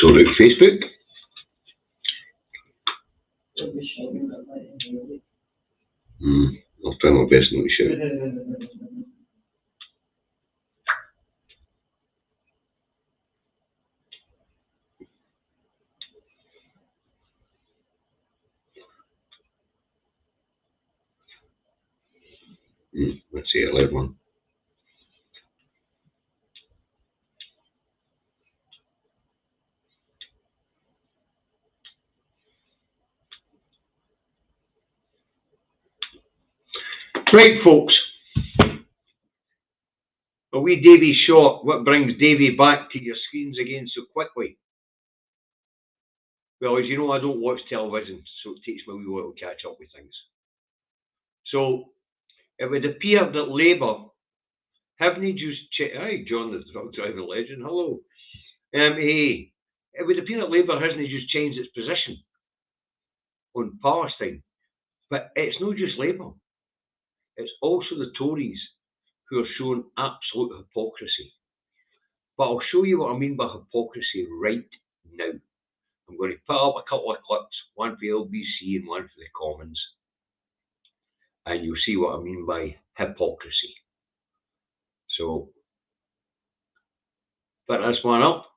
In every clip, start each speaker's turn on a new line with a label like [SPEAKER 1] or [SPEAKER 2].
[SPEAKER 1] So look, Facebook. I'll try my best not to shout. Let's see a live one. Right, folks. A wee Davy shot. What brings Davy back to your screens again so quickly? Well, as you know, I don't watch television, so it takes me a wee while to catch up with things. So, it would appear that Labour haven't just hi, John, the truck driving legend, hello. Hey, it would appear that Labour hasn't just changed its position on Palestine, but it's not just Labour. It's also the Tories who are showing absolute hypocrisy. But I'll show you what I mean by hypocrisy right now. I'm going to put up a couple of clips, one for LBC and one for the Commons, and you'll see what I mean by hypocrisy. So, put this one up,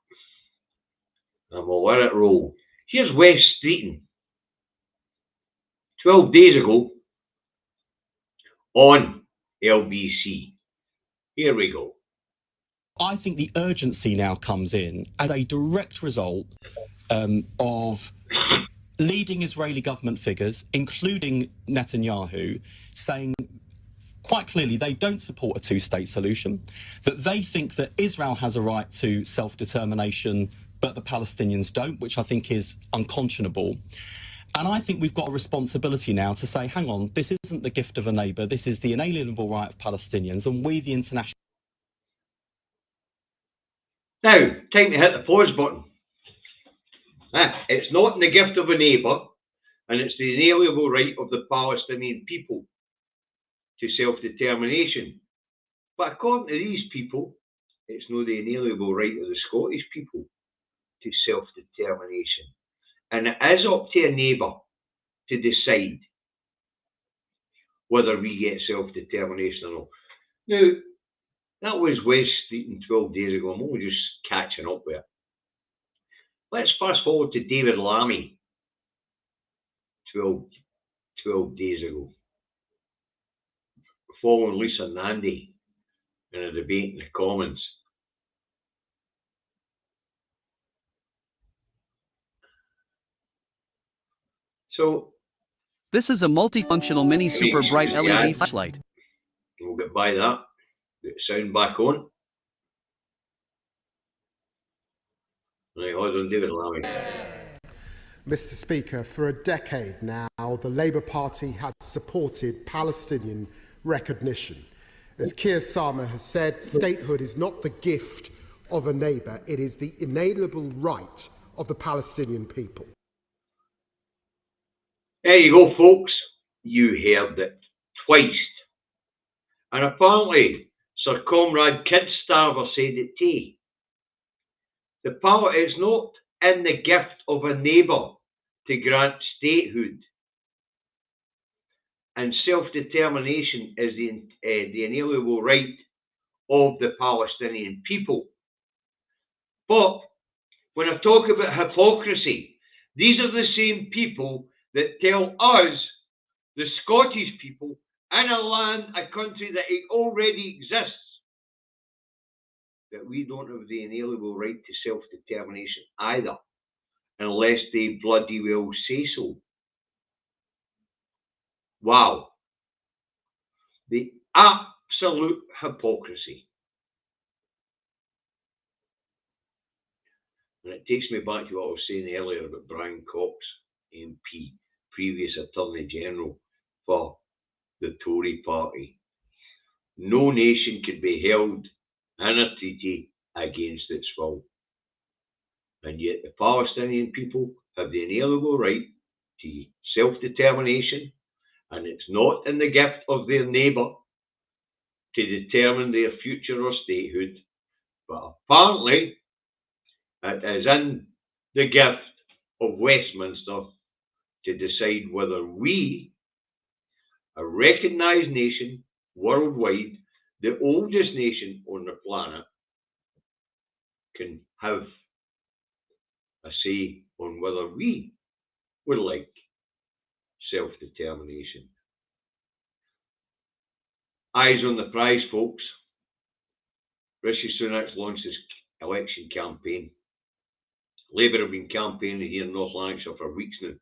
[SPEAKER 1] and we'll let it roll. Here's West Streeton, 12 days ago, on LBC. Here we go.
[SPEAKER 2] I think the urgency now comes in as a direct result of leading Israeli government figures, including Netanyahu, saying quite clearly they don't support a two-state solution, that they think that Israel has a right to self-determination, but the Palestinians don't, which I think is unconscionable. And I think we've got a responsibility now to say, hang on, this isn't the gift of a neighbour, this is the inalienable right of Palestinians, and we, the international...
[SPEAKER 1] Now, time to hit the pause button. It's not the gift of a neighbour, and it's the inalienable right of the Palestinian people to self-determination. But according to these people, it's not the inalienable right of the Scottish people to self-determination. And it is up to a neighbour to decide whether we get self-determination or not. Now, that was West Streeton 12 days ago. I'm only just catching up with it. Let's fast forward to David Lammy 12 days ago, following Lisa Nandy in a debate in the Commons. So,
[SPEAKER 3] this is a multifunctional mini super bright LED flashlight.
[SPEAKER 1] We'll get by that. Get the sound back on. Right, hold on, David Lammy.
[SPEAKER 4] Mr. Speaker, for a decade now, the Labour Party has supported Palestinian recognition. As Keir Starmer has said, statehood is not the gift of a neighbour, it is the inalienable right of the Palestinian people.
[SPEAKER 1] There you go, folks. You heard it twice. And apparently, Sir Comrade Kidstarver said it too. The power is not in the gift of a neighbour to grant statehood. And self-determination is the inalienable right of the Palestinian people. But when I talk about hypocrisy, these are the same people that tell us, the Scottish people, in a land, a country that already exists, that we don't have the inalienable right to self-determination either, unless they bloody well say so. Wow. The absolute hypocrisy. And it takes me back to what I was saying earlier about Brian Cox, MP, previous Attorney General for the Tory party. No nation could be held in a treaty against its will. And yet the Palestinian people have the inalienable right to self-determination, and it's not in the gift of their neighbour to determine their future or statehood, but apparently it is in the gift of Westminster to decide whether we, a recognised nation worldwide, the oldest nation on the planet, can have a say on whether we would like self-determination. Eyes on the prize, folks. Rishi Sunak's launched his election campaign. Labour have been campaigning here in North Lanarkshire for weeks now.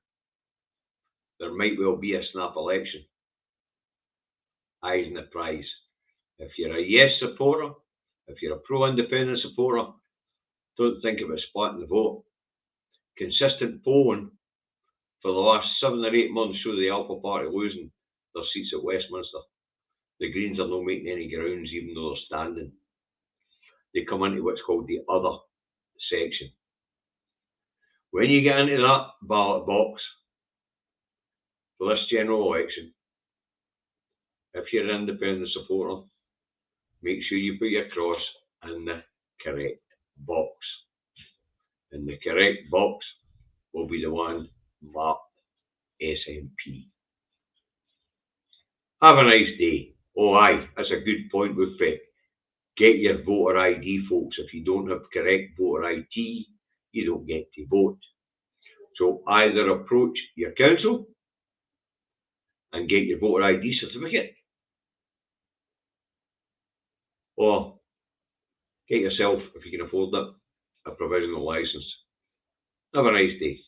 [SPEAKER 1] There might well be a snap election. Eyes on the prize. If you're a yes supporter, if you're a pro-independent supporter, don't think about splitting the vote. Consistent polling for the last 7 or 8 months show the Alpha Party losing their seats at Westminster. The Greens are not making any grounds, even though they're standing. They come into what's called the other section. When you get into that ballot box for this general election, if you're an independent supporter, make sure you put your cross in the correct box. And the correct box will be the one marked SNP. Have a nice day. Oh aye, that's a good point, Woodford. Get your voter ID, folks. If you don't have correct voter ID, you don't get to vote. So either approach your council and get your voter ID certificate, or get yourself, if you can afford it, a provisional licence. Have a nice day.